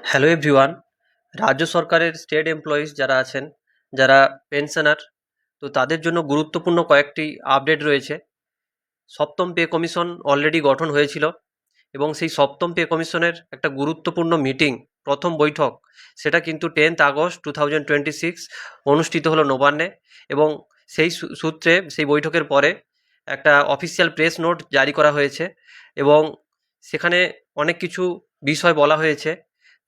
Hello everyone. রাজ্য সরকারের state employees যারা আছেন, যারা পেনশনার, তো তাদের জন্য গুরুত্বপূর্ণ কয়েকটি আপডেট রয়েছে। সপ্তম পে কমিশন অলরেডি গঠন হয়েছিল এবং সেই সপ্তম পে কমিশনের একটা গুরুত্বপূর্ণ মিটিং, প্রথম বৈঠক, সেটা কিন্তু 10th আগস্ট 2026 অনুষ্ঠিত হলো নবান্নে। এবং সেই সূত্রে সেই বৈঠকের পরে একটা অফিসিয়াল প্রেস নোট জারি করা হয়েছে এবং সেখানে অনেক কিছু বিষয় বলা হয়েছে।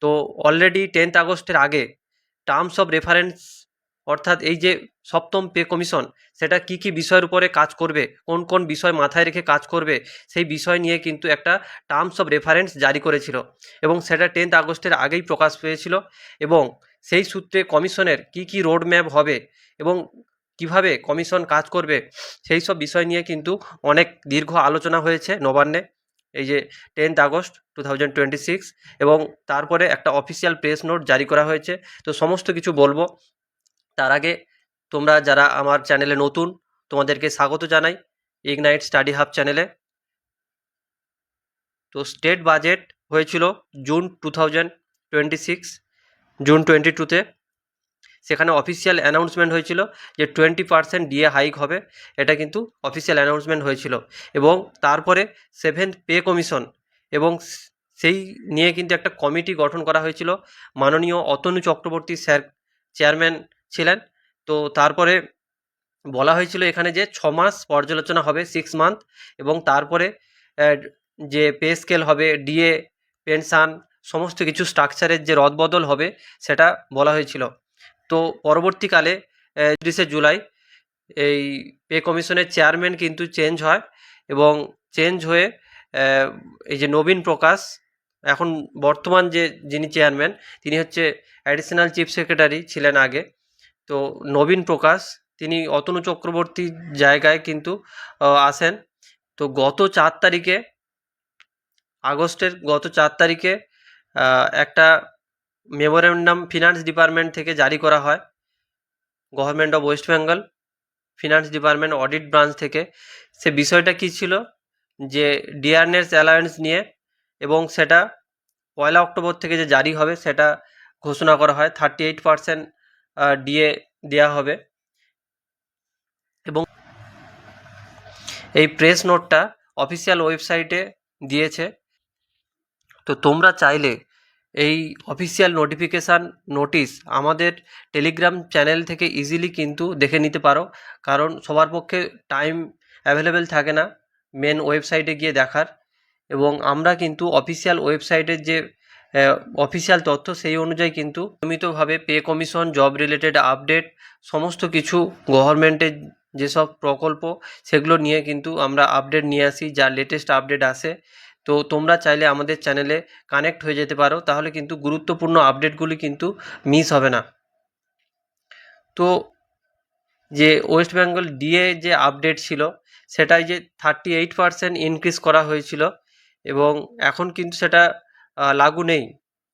তো অলরেডি 10th আগস্টের আগে টার্মস অফ রেফারেন্স, অর্থাৎ এই যে সপ্তম পে কমিশন, সেটা কি কি বিষয়ের উপরে কাজ করবে, কোন কোন বিষয় মাথায় রেখে কাজ করবে, সেই বিষয় নিয়ে কিন্তু একটা টার্মস অফ রেফারেন্স জারি করেছিল এবং সেটা 10th আগস্টের আগেই প্রকাশ পেয়েছিল। এবং সেই সূত্রে কমিশনের কি কি রোড ম্যাপ হবে এবং কিভাবে কমিশন কাজ করবে, সেই সব বিষয় নিয়ে কিন্তু অনেক দীর্ঘ আলোচনা হয়েছে নবান্নে এই যে 10th আগস্ট 2026। এবং তারপরে একটা অফিসিয়াল প্রেস নোট জারি করা হয়েছে। তো সমস্ত কিছু বলবো। তার আগে তোমরা যারা আমার চ্যানেলে নতুন, তোমাদেরকে স্বাগত জানাই ইগনাইট স্টাডি হাব চ্যানেলে। তো স্টেট বাজেট হয়েছিল জুন 2026, জুন 22-তে। সেখানে অফিসিয়াল অ্যানাউন্সমেন্ট হয়েছিল যে 20% ডিএ হাইক হবে, এটা কিন্তু অফিসিয়াল অ্যানাউন্সমেন্ট হয়েছিল। এবং তারপরে 7th পে কমিশন, এবং সেই নিয়ে কিন্তু একটা কমিটি গঠন করা হয়েছিল। মাননীয় অতনু চক্রবর্তী স্যার চেয়ারম্যান ছিলেন। তো তারপরে বলা হয়েছিল এখানে যে 6 মাস পর্যালোচনা হবে, 6 মান্থ। এবং তারপরে যে পে স্কেল হবে, ডিএ, পেনশন, সমস্ত কিছু স্ট্রাকচারের যে রদবদল হবে সেটা বলা হয়েছিল। তো পরবর্তীকালে 30শে জুলাই এই পে কমিশনের চেয়ারম্যান কিন্তু চেঞ্জ হয় এবং চেঞ্জ হয়ে এই যে নবীন প্রকাশ, এখন বর্তমান যে যিনি চেয়ারম্যান, তিনি হচ্ছে অ্যাডিশনাল চিফ সেক্রেটারি ছিলেন আগে। তো নবীন প্রকাশ তিনি অতনু চক্রবর্তীর জায়গায় কিন্তু আসেন। তো গত 4 তারিখে, আগস্টের গত 4 তারিখে একটা মেমোরেন্ডাম ফিনান্স ডিপার্টমেন্ট থেকে জারি করা হয়, government of West Bengal finance department audit branch থেকে। সে বিষয়টা কী ছিল যে ডিয়ারনেস অ্যালায়েন্স নিয়ে, এবং সেটা 1 অক্টোবর থেকে যে জারি হবে সেটা ঘোষণা করা হয়। 38% ডিএ দেওয়া হবে। এবং এই প্রেস নোটটা অফিসিয়াল ওয়েবসাইটে দিয়েছে। তো তোমরা চাইলে এই অফিসিয়াল নোটিফিকেশান নোটিশ আমাদের টেলিগ্রাম চ্যানেল থেকে ইজিলি কিন্তু দেখে নিতে পারো, কারণ সবার পক্ষে টাইম অ্যাভেলেবেল থাকে না মেন ওয়েবসাইটে গিয়ে দেখার। এবং আমরা কিন্তু অফিসিয়াল ওয়েবসাইটের যে অফিসিয়াল তথ্য, সেই অনুযায়ী কিন্তু নিয়মিতভাবে pay commission, job related update, সমস্ত কিছু গভর্নমেন্টের যেসব প্রকল্প, সেগুলো নিয়ে কিন্তু আমরা আপডেট নিয়ে আসি, যা লেটেস্ট আপডেট আসে। তো তোমরা চাইলে আমাদের চ্যানেলে কানেক্ট হয়ে যেতে পারো, তাহলে কিন্তু গুরুত্বপূর্ণ আপডেটগুলি কিন্তু মিস হবে না। তো যে ওয়েস্ট বেঙ্গল ডিএ যে আপডেট ছিল, সেটাই যে 38% ইনক্রিজ করা হয়েছিল এবং এখন কিন্তু সেটা লাগু নেই।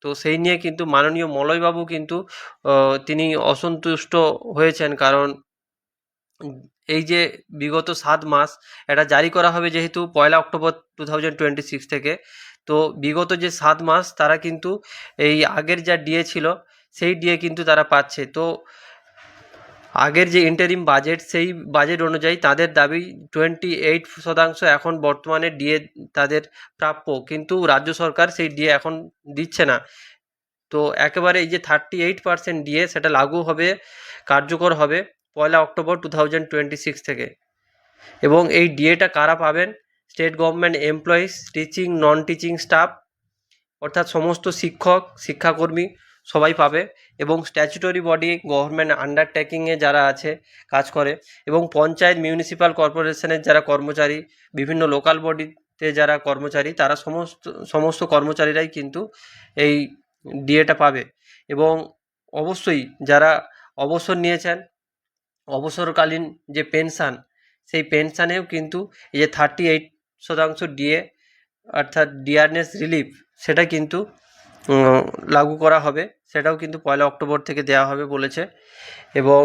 তো সেই নিয়ে কিন্তু মাননীয় মলয়বাবু কিন্তু তিনি অসন্তুষ্ট হয়েছেন, কারণ এই যে বিগত 7 মাস এটা জারি করা হবে যেহেতু 1 অক্টোবর 2026 থেকে। তো বিগত যে 7 মাস তারা কিন্তু এই আগের যা ডিএ ছিল সেই ডিএ কিন্তু তারা পাচ্ছে। তো আগের যে ইন্টারিম বাজেট, সেই বাজেট অনুযায়ী তাদের দাবি 28% এখন বর্তমানে ডিএ তাদের প্রাপ্য, কিন্তু রাজ্য সরকার সেই ডিএ এখন দিচ্ছে না। তো একেবারে এই যে 38% ডিএ সেটা লাগু হবে, কার্যকর হবে 1 অক্টোবর 2026 থেকে। এবং এই ডিএটা কারা পাবেন? State government employees, teaching, non teaching staff, অর্থাৎ সমস্ত শিক্ষক, শিক্ষাকর্মী সবাই পাবে। এবং স্ট্যাচুটরি বডি, গভর্নমেন্ট আন্ডারটেকিংয়ে যারা আছে, কাজ করে, এবং পঞ্চায়েত, মিউনিসিপ্যাল কর্পোরেশনের যারা কর্মচারী, বিভিন্ন লোকাল বডিতে যারা কর্মচারী, তারা সমস্ত কর্মচারীরাই কিন্তু এই ডিএটা পাবে। এবং অবশ্যই যারা অবসর নিয়েছেন, অবসরকালীন যে পেনশান, সেই পেনশানেও কিন্তু এই যে 38% ডিএ, অর্থাৎ ডিয়ারনেস রিলিফ, সেটা কিন্তু লাগু করা হবে, সেটাও কিন্তু 1 অক্টোবর থেকে দেওয়া হবে বলেছে। এবং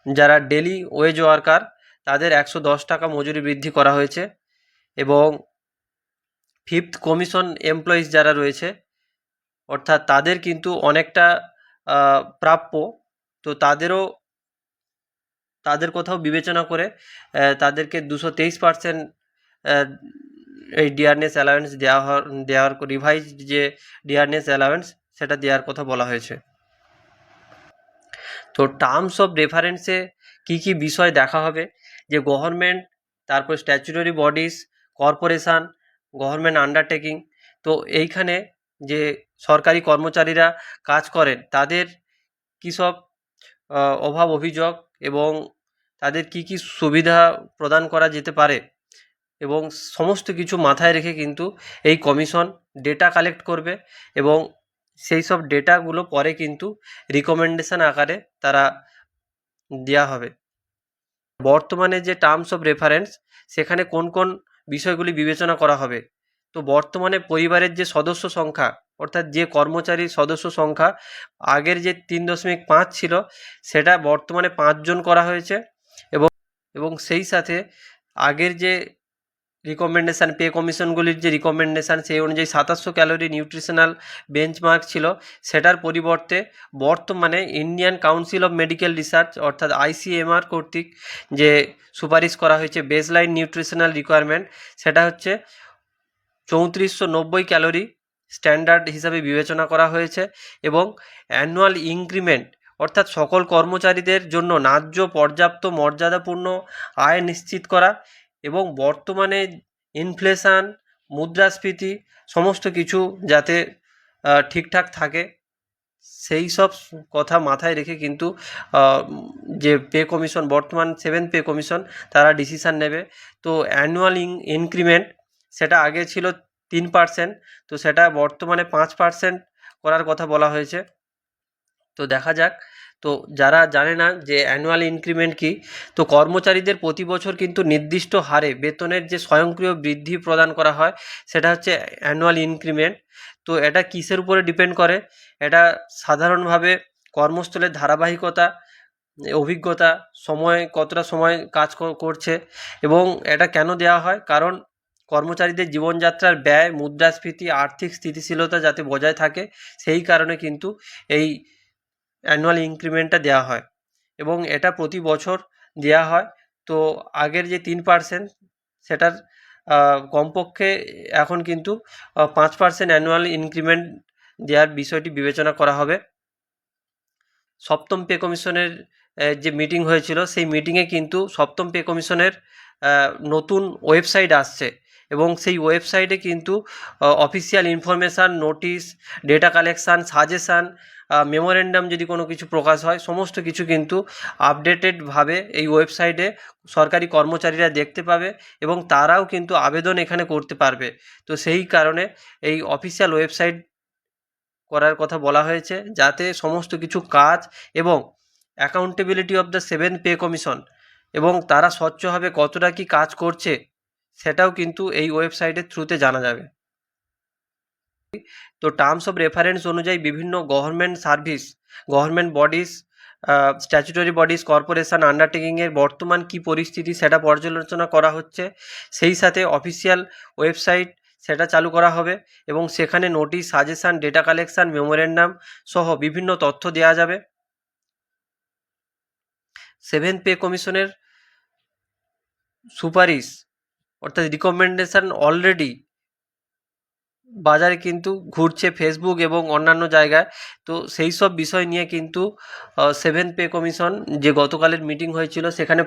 যারা ডেলি ওয়েজ ওয়ার্কার, তাদের 110 টাকা মজুরি বৃদ্ধি করা হয়েছে। এবং 5th কমিশন এমপ্লয়িজ যারা রয়েছে, অর্থাৎ তাদের কিন্তু অনেকটা প্রাপ্য। তো তাদের কোথাও বিবেচনা করে তাদেরকে 223% এই ডিয়ারনেস অ্যালাউন্স দেওয়ার রিভাইজড যে ডিয়ারনেস অ্যালাউন্স সেটা দেওয়ার কথা বলা হয়েছে। তো টার্মস অফ রেফারেন্সে কী কী বিষয় দেখা হবে, যে গভর্নমেন্ট, তারপর statutory bodies, corporation, government undertaking. তো এইখানে যে সরকারি কর্মচারীরা কাজ করেন তাদের কী সব অভাব অভিযোগ এবং তাদের কি কি সুবিধা প্রদান করা যেতে পারে এবং সমস্ত কিছু মাথায় রেখে কিন্তু এই কমিশন ডেটা কালেক্ট করবে এবং সেই সব ডেটাগুলো পরে কিন্তু রিকমেন্ডেশন আকারে তারা দেওয়া হবে। বর্তমানে যে টার্মস অফ রেফারেন্স সেখানে কোন কোন বিষয়গুলি বিবেচনা করা হবে, তো বর্তমানে পরিবারের যে সদস্য সংখ্যা অর্থাৎ যে কর্মচারীর সদস্য সংখ্যা আগের যে 3.5 ছিল সেটা বর্তমানে 5 জন করা হয়েছে এবং সেই সাথে আগের যে রিকমেন্ডেশান পে কমিশনগুলির যে রিকমেন্ডেশান সেই অনুযায়ী 2700 ক্যালোরি নিউট্রিশনাল বেঞ্চমার্ক ছিল, সেটার পরিবর্তে বর্তমানে Indian council of medical research অর্থাৎ ICMR কর্তৃক যে সুপারিশ করা হয়েছে বেসলাইন নিউট্রিশনাল রিকোয়ারমেন্ট সেটা হচ্ছে 3490 ক্যালোরি স্ট্যান্ডার্ড হিসাবে বিবেচনা করা হয়েছে এবং অ্যানুয়াল ইনক্রিমেন্ট অর্থাৎ সকল কর্মচারীদের জন্য ন্যায্য পর্যাপ্ত মর্যাদাপূর্ণ আয় নিশ্চিত করা এবং বর্তমানে ইনফ্লেশন, মুদ্রাস্ফীতি সমস্ত কিছু যাতে ঠিকঠাক থাকে সেই সব কথা মাথায় রেখে কিন্তু যে পে কমিশন বর্তমান 7th পে কমিশন তারা ডিসিশান নেবে। তো অ্যানুয়াল ইনক্রিমেন্ট সেটা আগে ছিল 3%, তো সেটা বর্তমানে 5% করার কথা বলা হয়েছে। তো দেখা যাক। তো যারা জানে না যে অ্যানুয়াল ইনক্রিমেন্ট কী, তো কর্মচারীদের প্রতি বছর কিন্তু নির্দিষ্ট হারে বেতনের যে স্বয়ংক্রিয় বৃদ্ধি প্রদান করা হয় সেটা হচ্ছে অ্যানুয়াল ইনক্রিমেন্ট। তো এটা কিসের উপরে ডিপেন্ড করে, এটা সাধারণভাবে কর্মস্থলের ধারাবাহিকতা, অভিজ্ঞতা, সময় কতটা সময় কাজ করছে এবং এটা কেন দেওয়া হয়, কারণ কর্মচারীদের জীবনযাত্রার ব্যয়, মুদ্রাস্ফীতি, আর্থিক স্থিতিশীলতা যাতে বজায় থাকে সেই কারণে কিন্তু এই অ্যানুয়াল ইনক্রিমেন্টটা দেওয়া হয় এবং এটা প্রতি বছর দেওয়া হয়। তো আগের যে 3% সেটার কমপক্ষে এখন কিন্তু 5% অ্যানুয়াল ইনক্রিমেন্ট দেওয়ার বিষয়টি বিবেচনা করা হবে। 7ম পে কমিশনের যে মিটিং হয়েছিল সেই মিটিংয়ে কিন্তু 7ম পে কমিশনের নতুন ওয়েবসাইট আসছে এবং সেই ওয়েবসাইটে কিন্তু official information, notice, data collection, suggestion, memorandum যদি কোনো কিছু প্রকাশ হয় সমস্ত কিছু কিন্তু আপডেটেডভাবে এই ওয়েবসাইটে সরকারি কর্মচারীরা দেখতে পাবে এবং তারাও কিন্তু আবেদন এখানে করতে পারবে। তো সেই কারণে এই অফিসিয়াল ওয়েবসাইট করার কথা বলা হয়েছে যাতে সমস্ত কিছু কাজ এবং accountability of the 7th pay commission এবং তারা স্বচ্ছভাবে কতটা কি কাজ করছে সেটাও কিন্তু এই ওয়েবসাইটের থ্রুতে জানা যাবে। তো টার্মস অফ রেফারেন্স অনুযায়ী বিভিন্ন government service, government bodies, statutory bodies, corporation, আন্ডারটেকিংয়ের বর্তমান কী পরিস্থিতি সেটা পর্যালোচনা করা হচ্ছে। সেই সাথে অফিসিয়াল ওয়েবসাইট সেটা চালু করা হবে এবং সেখানে notice, suggestion, data collection, memorandum সহ বিভিন্ন তথ্য দেওয়া যাবে। 7th পে কমিশনের সুপারিশ অর্থাৎ রিকমেন্ডেশন অলরেডি বাজারে কিন্তু ঘুরছে ফেসবুক এবং অন্যান্য জায়গায়। তো সেই সব বিষয় নিয়ে কিন্তু 7th পে কমিশন যে গতকালের মিটিং হয়েছিল সেখানে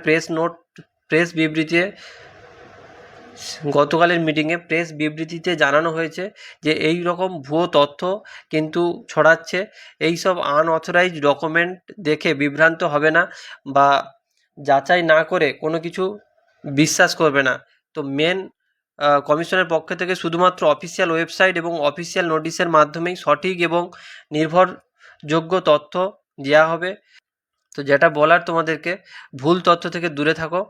গতকালের মিটিংয়ে প্রেস বিবৃতিতে জানানো হয়েছে যে এই রকম ভুয়ো তথ্য কিন্তু ছড়াচ্ছে, এই সব আনঅথরাইজড ডকুমেন্ট দেখে বিভ্রান্ত হবে না বা যাচাই না করে কোনো কিছু বিশ্বাস করবে না। তো কমিশনের পক্ষ থেকে শুধুমাত্র অফিসিয়াল ওয়েবসাইট এবং অফিসিয়াল নোটিশের মাধ্যমেই সঠিক এবং নির্ভরযোগ্য তথ্য দেওয়া হবে। তো যেটা বলার তোমাদেরকে, ভুল তথ্য থেকে দূরে থাকো।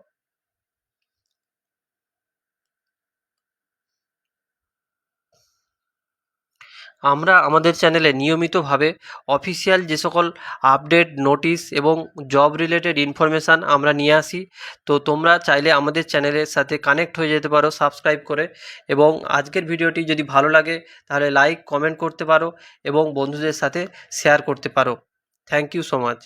আমরা আমাদের চ্যানেলে নিয়মিতভাবে অফিসিয়াল যে সকল আপডেট, নোটিশ এবং জব রিলেটেড ইনফরমেশান আমরা নিয়ে আসি। তো তোমরা চাইলে আমাদের চ্যানেলের সাথে কানেক্ট হয়ে যেতে পারো সাবস্ক্রাইব করে, এবং আজকের ভিডিওটি যদি ভালো লাগে তাহলে লাইক, কমেন্ট করতে পারো এবং বন্ধুদের সাথে শেয়ার করতে পারো। Thank you so much.